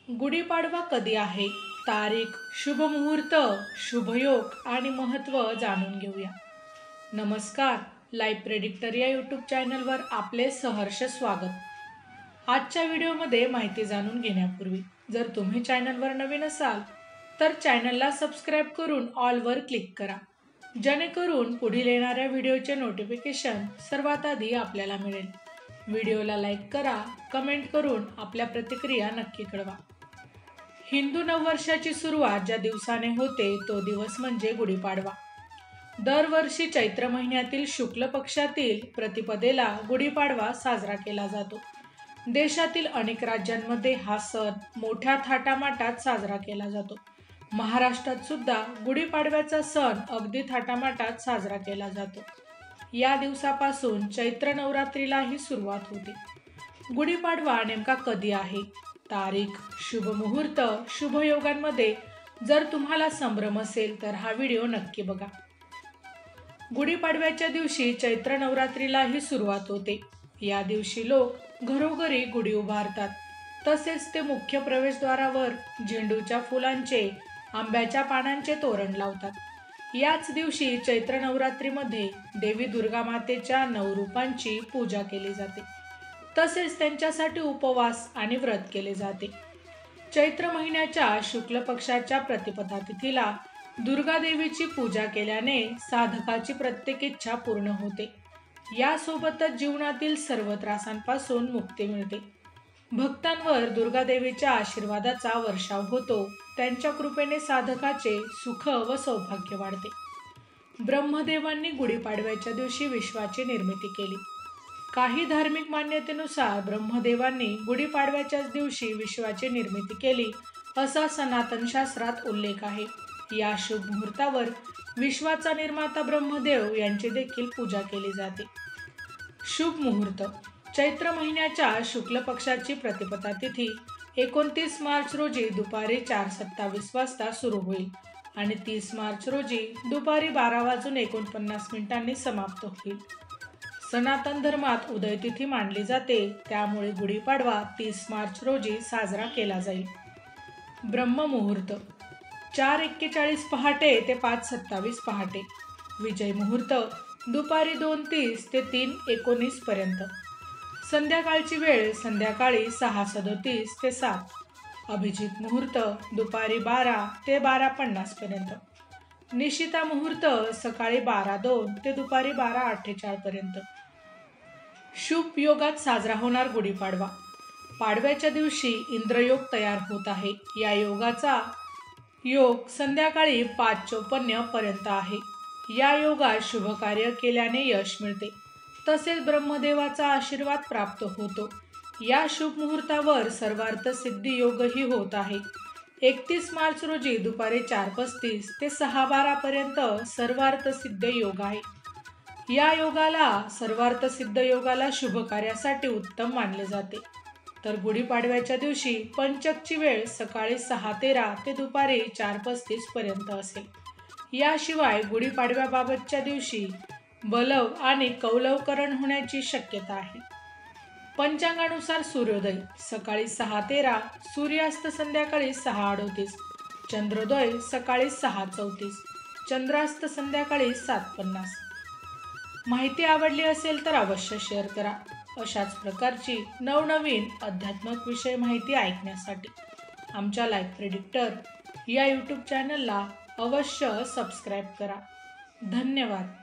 गुढीपाडवा कधी आहे, तारीख, शुभ मुहूर्त, शुभयोग आणि महत्त्व जाणून घेऊया. नमस्कार, लाईव्ह प्रेडिक्टर या यूट्यूब चॅनलवर आपले सहर्ष स्वागत. आजच्या व्हिडिओमध्ये माहिती जाणून घेण्यापूर्वी जर तुम्ही चॅनलवर नवीन असाल तर चॅनलला सबस्क्राईब करून ऑलवर क्लिक करा, जेणेकरून पुढील येणाऱ्या व्हिडिओचे नोटिफिकेशन सर्वात आधी आपल्याला मिळेल. व्हिडिओला लाईक करा, कमेंट करून आपल्या प्रतिक्रिया नक्की कळवा. हिंदू नववर्षाची सुरुवात ज्या दिवसाने होते तो दिवस म्हणजे गुढीपाडवा. दरवर्षी चैत्र महिन्यातील शुक्ल पक्षातील प्रतिपदेला गुढीपाडवा साजरा केला जातो. देशातील अनेक राज्यांमध्ये हा सण मोठ्या थाटामाटात साजरा केला जातो. महाराष्ट्रात सुद्धा गुढीपाडव्याचा सण अगदी थाटामाटात साजरा केला जातो. या दिवसापासून चैत्र नवरात्रीलाही सुरुवात होते. गुढीपाडवा नेमका कधी आहे, तारीख, शुभ मुहूर्त, शुभयोगांमध्ये जर तुम्हाला संभ्रम असेल तर हा व्हिडिओ नक्की बघा. गुढीपाडव्याच्या दिवशी चैत्र नवरात्रीलाही सुरुवात होते. या दिवशी लोक घरोघरी गुढी उभारतात. तसेच ते मुख्य प्रवेशद्वारावर झेंडूच्या फुलांचे, आंब्याच्या पानांचे तोरण लावतात. याच दिवशी चैत्र नवरात्रीमध्ये देवी दुर्गा मातेच्या 9 रूपांची पूजा केली जाते. तसेच त्यांच्यासाठी उपवास आणि व्रत केले जाते. चैत्र महिन्याच्या शुक्ल पक्षाच्या प्रतिपदा तिथीला दुर्गा देवीची पूजा केल्याने साधकाची प्रत्येक इच्छा पूर्ण होते. यासोबतच जीवनातील सर्व त्रासांपासून मुक्ती मिळते. भक्तांवर दुर्गा देवीच्या आशीर्वादाचा वर्षाव होतो. त्यांच्या कृपेने साधकाचे सुख व सौभाग्य वाढते. ब्रह्मदेवांनी गुढीपाडव्याच्या दिवशी विश्वाची निर्मिती केली. काही धार्मिक मान्यतेनुसार ब्रह्मदेवांनी गुढीपाडव्याच्याच दिवशी विश्वाची निर्मिती केली असा सनातन शास्त्रात उल्लेख आहे. या शुभ मुहूर्तावर विश्वाचा निर्माता ब्रह्मदेव यांची देखील पूजा केली जाते. शुभ मुहूर्त. चैत्र महिन्याच्या शुक्ल पक्षाची प्रतिपदा तिथी 29 मार्च रोजी दुपारी 4:27 वाजता सुरू होईल आणि 30 मार्च रोजी दुपारी 12:49 समाप्त होईल. सनातन धर्मात उदयतिथी मानली जाते, त्यामुळे गुढीपाडवा 30 मार्च रोजी साजरा केला जाईल. ब्रह्ममुहूर्त 4:41 पहाटे ते 5:27 पहाटे. विजय मुहूर्त दुपारी 2:30 ते 3:19 पर्यंत. संध्याकाळची वेळ संध्याकाळी 6:37 ते 7. अभिजित मुहूर्त दुपारी 12 ते 12:50 पर्यंत. निशिता मुहूर्त सकाळी 12:02 ते दुपारी 12:48 पर्यंत. शुभ योगात साजरा होणार गुढीपाडवा. पाडव्याच्या दिवशी इंद्रयोग तयार होत आहे. या योगाचा योग संध्याकाळी 5:54 पर्यंत आहे. या योगात शुभ कार्य केल्याने यश मिळते. तसेच ब्रह्मदेवाचा आशीर्वाद प्राप्त होतो. या शुभ मुहूर्तावर सर्वार्थ सिद्धी योगही होत आहे. 31 मार्च रोजी दुपारी 4:35 ते 6:12 पर्यंत सर्वार्थ सिद्ध योग आहे. या योगाला सर्वार्थ सिद्ध योगाला शुभ कार्यासाठी उत्तम मानले जाते. तर गुढीपाडव्याच्या दिवशी पंचकची वेळ सकाळी 6:13 ते दुपारी 4:35 पर्यंत असेल. याशिवाय गुढीपाडव्याबाबतच्या दिवशी बलव आणि कौलवकरण होण्याची शक्यता आहे. पंचांगानुसार सूर्योदय सकाळी 6:13, सूर्यास्त संध्याकाळी 6:38, चंद्रोदय सकाळी 6:34, चंद्रास्त संध्याकाळी 7:50. माहिती आवडली असेल तर अवश्य शेअर करा. अशाच प्रकारची नवनवीन अध्यात्मिक विषय माहिती ऐकण्यासाठी आमच्या लाईव्ह प्रेडिक्टर या यूट्यूब चॅनलला अवश्य सबस्क्राईब करा. धन्यवाद.